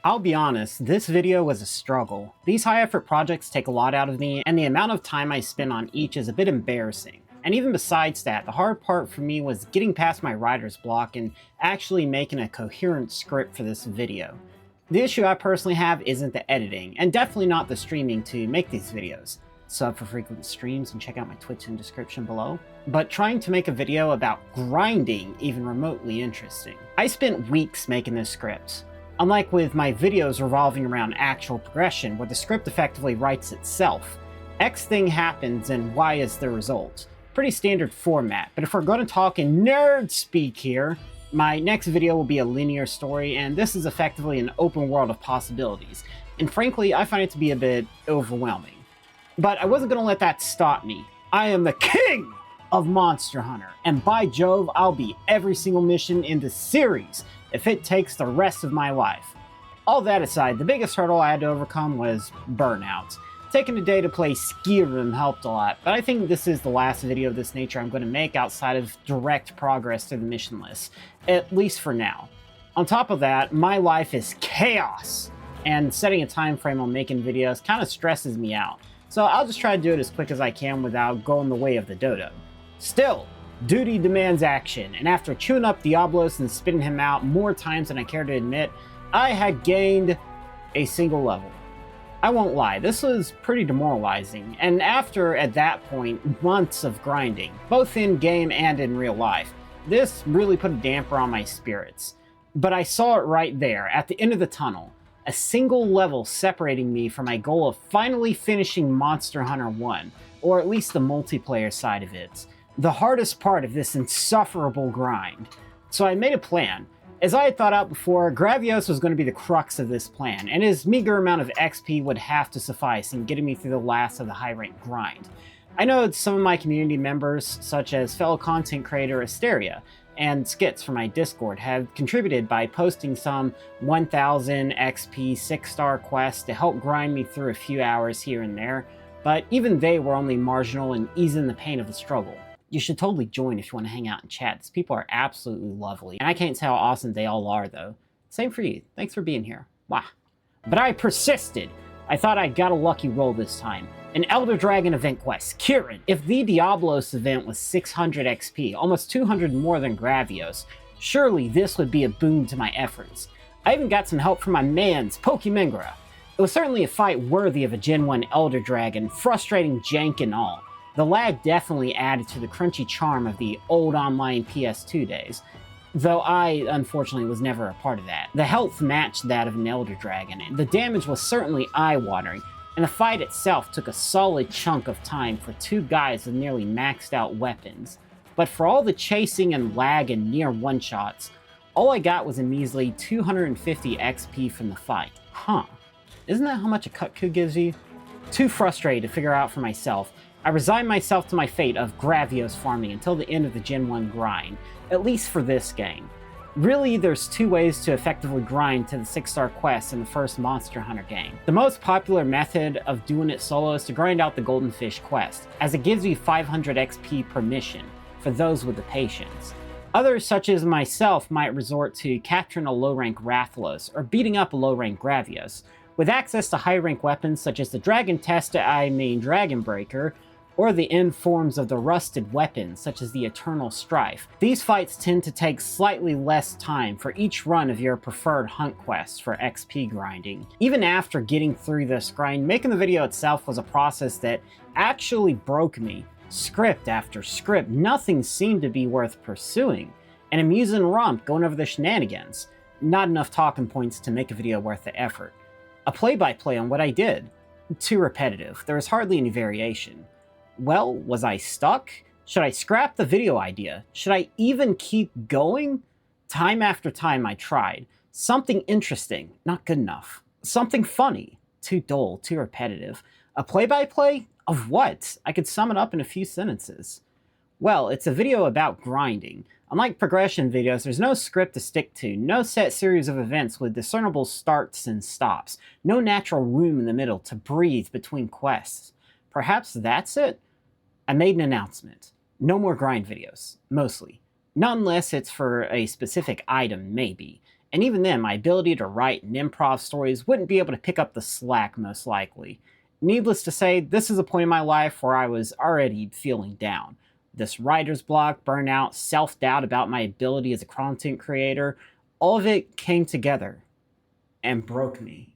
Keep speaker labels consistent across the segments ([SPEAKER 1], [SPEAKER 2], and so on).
[SPEAKER 1] I'll be honest, this video was a struggle. These high effort projects take a lot out of me, and the amount of time I spend on each is a bit embarrassing. And even besides that, the hard part for me was getting past my writer's block and actually making a coherent script for this video. The issue I personally have isn't the editing, and definitely not the streaming to make these videos. Sub for frequent streams and check out my Twitch in the description below. But trying to make a video about grinding even remotely interesting. I spent weeks making this script. Unlike with my videos revolving around actual progression, where the script effectively writes itself, X thing happens and Y is the result. Pretty standard format, but if we're going to talk in nerd speak here, my next video will be a linear story, and this is effectively an open world of possibilities. And frankly, I find it to be a bit overwhelming. But I wasn't going to let that stop me. I am the king of Monster Hunter, and by Jove, I'll beat every single mission in the series if it takes the rest of my life. All that aside, the biggest hurdle I had to overcome was burnout. Taking a day to play Skyrim helped a lot, but I think this is the last video of this nature I'm going to make outside of direct progress through the mission list, at least for now. On top of that, my life is chaos, and setting a time frame on making videos kind of stresses me out, so I'll just try to do it as quick as I can without going the way of the dodo. Still, duty demands action, and after chewing up Diablos and spitting him out more times than I care to admit, I had gained a single level. I won't lie, this was pretty demoralizing, and after, at that point, months of grinding, both in-game and in real life, this really put a damper on my spirits. But I saw it right there, at the end of the tunnel, a single level separating me from my goal of finally finishing Monster Hunter 1, or at least the multiplayer side of it. The hardest part of this insufferable grind. So I made a plan. As I had thought out before, Gravios was going to be the crux of this plan, and his meager amount of XP would have to suffice in getting me through the last of the high rank grind. I know some of my community members, such as fellow content creator Asteria and Skits from my Discord, have contributed by posting some 1000 XP 6-star quests to help grind me through a few hours here and there, but even they were only marginal in easing the pain of the struggle. You should totally join if you want to hang out and chat. These people are absolutely lovely, and I can't tell how awesome they all are, though. Same for you. Thanks for being here. Wow. But I persisted. I thought I got a lucky roll this time. An Elder Dragon event quest, Kirin. If the Diablos event was 600 XP, almost 200 more than Gravios, surely this would be a boon to my efforts. I even got some help from my mans, Pokemengra. It was certainly a fight worthy of a Gen 1 Elder Dragon, frustrating jank and all. The lag definitely added to the crunchy charm of the old online PS2 days, though I, unfortunately, was never a part of that. The health matched that of an Elder Dragon, and the damage was certainly eye-watering, and the fight itself took a solid chunk of time for two guys with nearly maxed out weapons. But for all the chasing and lag and near one-shots, all I got was a measly 250 XP from the fight. Huh. Isn't that how much a Kut-Ku gives you? Too frustrated to figure out for myself, I resigned myself to my fate of Gravios farming until the end of the Gen 1 grind, at least for this game. Really, there's two ways to effectively grind to the 6-star quests in the first Monster Hunter game. The most popular method of doing it solo is to grind out the Golden Fish quest, as it gives you 500 XP per mission, for those with the patience. Others, such as myself, might resort to capturing a low-rank Rathalos, or beating up a low-rank Gravios, with access to high-rank weapons such as the Dragon Dragon Breaker, or the end forms of the rusted weapons, such as the Eternal Strife. These fights tend to take slightly less time for each run of your preferred hunt quests for XP grinding. Even after getting through this grind, making the video itself was a process that actually broke me. Script after script, nothing seemed to be worth pursuing. An amusing romp going over the shenanigans. Not enough talking points to make a video worth the effort. A play-by-play on what I did. Too repetitive. There was hardly any variation. Well, was I stuck? Should I scrap the video idea? Should I even keep going? Time after time I tried. Something interesting, not good enough. Something funny, too dull, too repetitive. A play-by-play? Of what? I could sum it up in a few sentences. Well, it's a video about grinding. Unlike progression videos, there's no script to stick to, no set series of events with discernible starts and stops, no natural room in the middle to breathe between quests. Perhaps that's it? I made an announcement. No more grind videos, mostly. Not unless it's for a specific item, maybe. And even then, my ability to write and improv stories wouldn't be able to pick up the slack, most likely. Needless to say, this is a point in my life where I was already feeling down. This writer's block, burnout, self doubt about my ability as a content creator, all of it came together and broke me.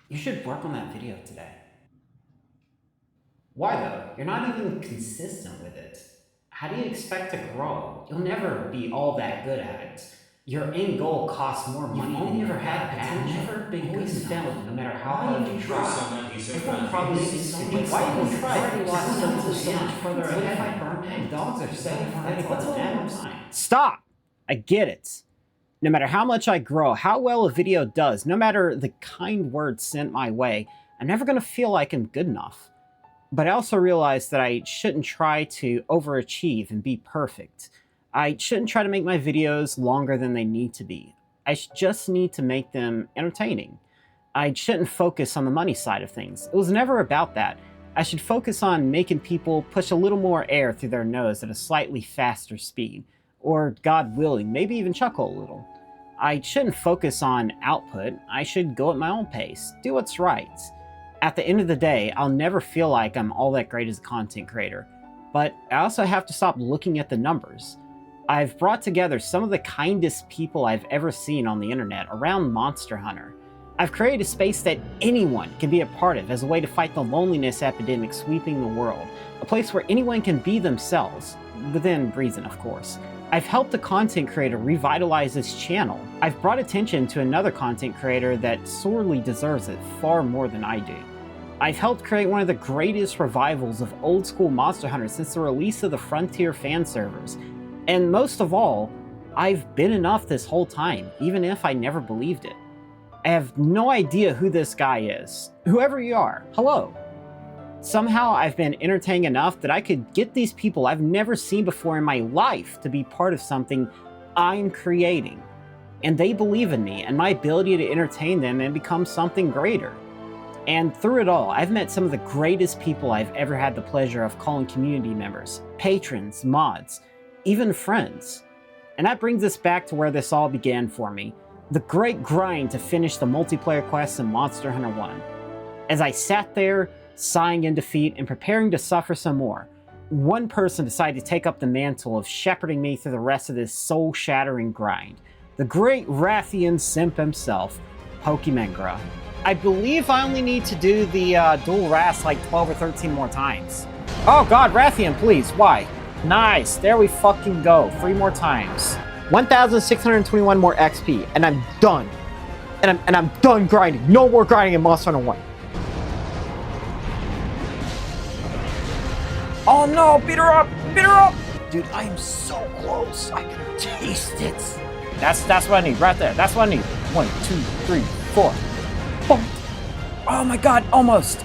[SPEAKER 1] You should work on that video today. Why though? You're not even consistent with it. How do you expect to grow? You'll never be all that good at it. Your end goal costs more money than you ever had potential. Never been good enough, no matter how hard you try. People probably see so much. Why even try? Already lost so much further ahead. If I burn my dogs are safe. What's all that? Stop! I get it. No matter how much I grow, how well a video does, no matter the kind words sent my way, I'm never going to feel like I'm good enough. But I also realize that I shouldn't try to overachieve and be perfect. I shouldn't try to make my videos longer than they need to be. I just need to make them entertaining. I shouldn't focus on the money side of things. It was never about that. I should focus on making people push a little more air through their nose at a slightly faster speed. Or, God willing, maybe even chuckle a little. I shouldn't focus on output. I should go at my own pace, do what's right. At the end of the day, I'll never feel like I'm all that great as a content creator, but I also have to stop looking at the numbers. I've brought together some of the kindest people I've ever seen on the internet around Monster Hunter. I've created a space that anyone can be a part of as a way to fight the loneliness epidemic sweeping the world, a place where anyone can be themselves, within reason of course. I've helped a content creator revitalize this channel. I've brought attention to another content creator that sorely deserves it far more than I do. I've helped create one of the greatest revivals of old school Monster Hunter since the release of the Frontier fan servers. And most of all, I've been enough this whole time, even if I never believed it. I have no idea who this guy is. Whoever you are, hello. Somehow I've been entertaining enough that I could get these people I've never seen before in my life to be part of something I'm creating. And they believe in me and my ability to entertain them and become something greater. And through it all, I've met some of the greatest people I've ever had the pleasure of calling community members, patrons, mods, even friends. And that brings us back to where this all began for me, the great grind to finish the multiplayer quests in Monster Hunter 1. As I sat there, sighing in defeat and preparing to suffer some more, one person decided to take up the mantle of shepherding me through the rest of this soul-shattering grind. The great Rathian simp himself, Pokemengra. I believe I only need to do the dual Wrath like 12 or 13 more times. Oh god, Rathian, please, why? Nice, there we fucking go, 3 more times. 1,621 more XP, and I'm done. And I'm done grinding. No more grinding in Monster Hunter 1. Oh no, beat her up! Beat her up! Dude, I am so close. I can taste it. That's what I need, right there. That's what I need. 1, 2, 3, 4. Boom. Oh my god, almost.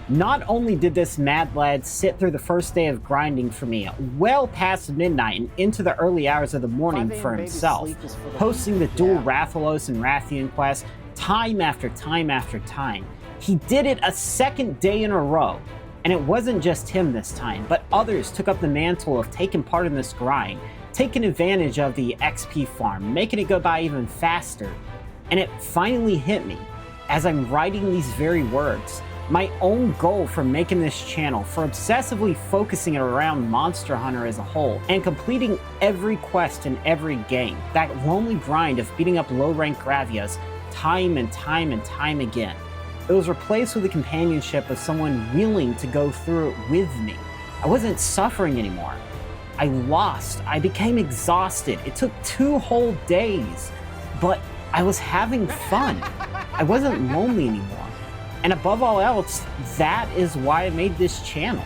[SPEAKER 1] Not only did this mad lad sit through the first day of grinding for me, well past midnight and into the early hours of the morning for himself, posting the dual Rathalos and Rathian quests time after time after time. He did it a second day in a row. And it wasn't just him this time, but others took up the mantle of taking part in this grind, taking advantage of the XP farm, making it go by even faster. And it finally hit me, as I'm writing these very words, my own goal for making this channel, for obsessively focusing it around Monster Hunter as a whole, and completing every quest in every game, that lonely grind of beating up low-rank Gravias time and time and time again. It was replaced with the companionship of someone willing to go through it with me. I wasn't suffering anymore. I lost. I became exhausted. It took 2 whole days. But I was having fun. I wasn't lonely anymore. And above all else, that is why I made this channel.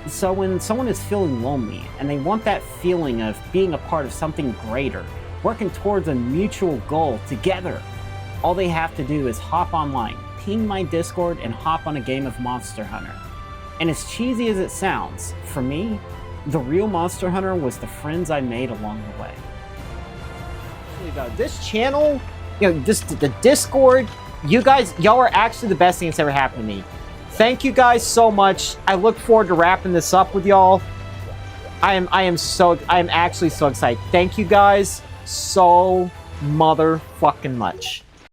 [SPEAKER 1] So when someone is feeling lonely and they want that feeling of being a part of something greater, working towards a mutual goal together, all they have to do is hop online, ping my Discord and hop on a game of Monster Hunter. And as cheesy as it sounds, for me, the real Monster Hunter was the friends I made along the way. This channel, the Discord, y'all are actually the best thing that's ever happened to me. Thank you guys so much. I look forward to wrapping this up with y'all. I am actually so excited. Thank you guys so motherfucking much.